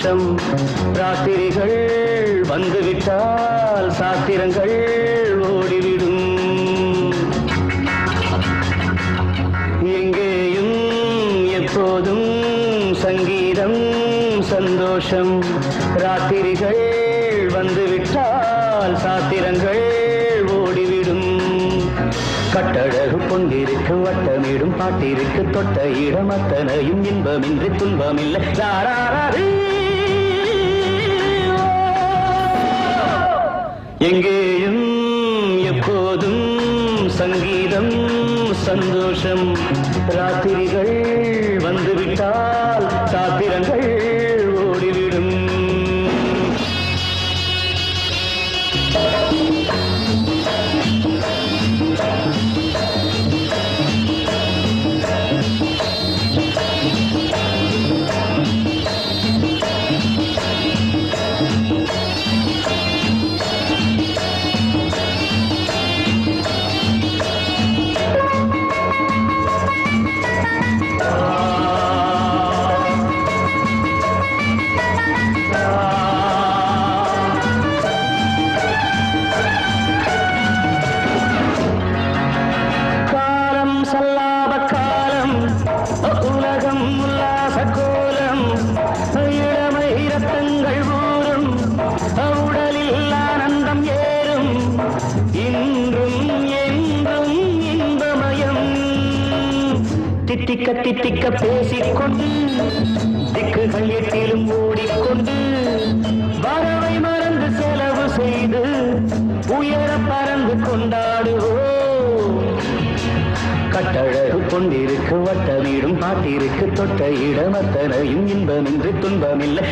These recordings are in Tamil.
சந்தோஷம் ராத்திரிகள் வந்துவிட்டால் சாத்திரங்கள் ஓடிவிடும் எங்கேயும் எப்போதும் சங்கீதம் சந்தோஷம் ராத்திரிகள் வந்துவிட்டால் சாத்திரங்கள் ஓடிவிடும் கட்டழகு பொன்னிருக்கு வட்டமிடும் பாட்டிற்கு தொட்ட இடம் அத்தனையும் இன்பமின்றி துன்பமில்லை எங்கேயும் எப்போதும் சங்கீதம் சந்தோஷம் ராத்திரிகள் வந்துவிட்டால் சாத்திரங்கள் ஓடிவிடும் தித்திக்க தித்திக்க பேசிக்கொண்டு திக்குகள் எட்டிலும் ஓடிக்கொண்டு வரவை மறந்து செலவு செய்து உயர பறந்து கொண்டாடுவோம் கட்டழகு கொண்டிருக்கு வட்டமிடும் பாட்டிற்கு தொட்ட இடம் அத்தனையும் இன்பமின்றி துன்பமில்லை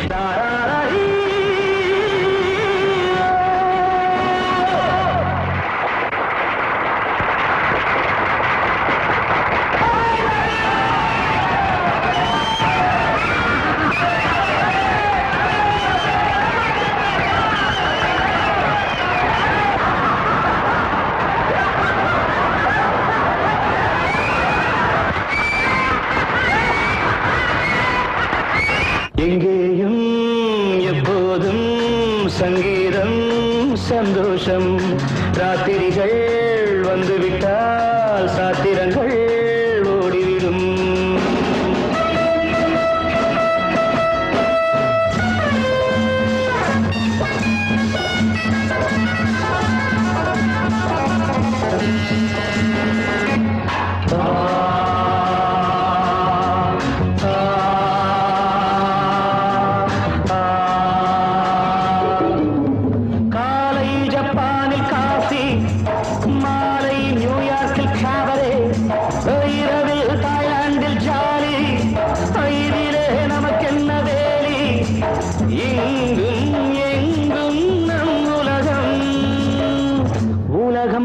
எங்கேயும் எப்போதும் சங்கீதம் சந்தோஷம் ராத்திரிகள் வந்துவிட்டால் சாத்திரங்கள் ஓடிவிடும்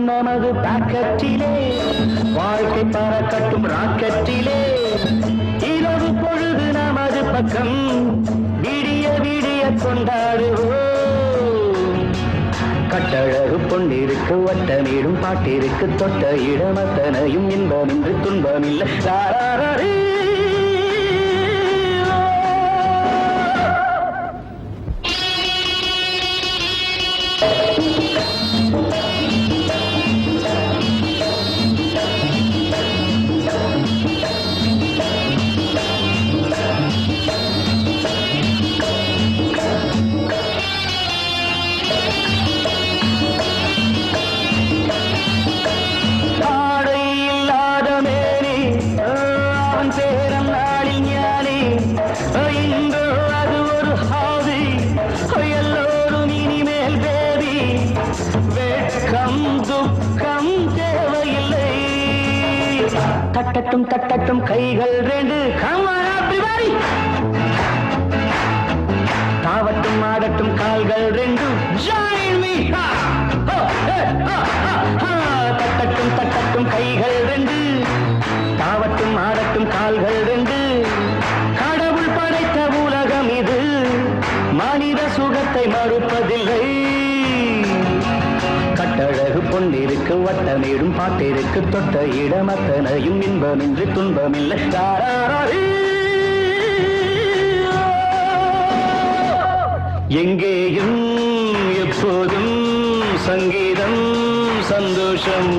நமது பாக்கெட்டிலே வாழ்க்கை பறக்கட்டும் ராக்கெட்டிலே இரவு பொழுது நமது பக்கம் விடிய விடிய கொண்டாடுவோம் கட்டழகு பொன்னிருக்கு வட்டமிடும் பாட்டிற்கு தொட்ட இடம் அத்தனையும் இன்பமின்றி துன்பமில்லை தட்டட்டும் தட்டட்டும் கைகள் ரெண்டு தாவட்டும் ஆடட்டும் கால்கள் ரெண்டு தட்டட்டும் தட்டட்டும் கைகள் ரெண்டு தாவட்டும் ஆடட்டும் கால்கள் ரெண்டு கடவுள் படைத்த உலகம் இது மனித சுகத்தை மறுப்பதில்லை கட்டழகு பொன்னிருக்கு வட்டமிடும் பாட்டிற்கு தொட்ட இடம் அத்தனையும் இன்பமின்றி துன்பமில்லை எங்கேயும் எப்போதும் சங்கீதம் சந்தோஷம்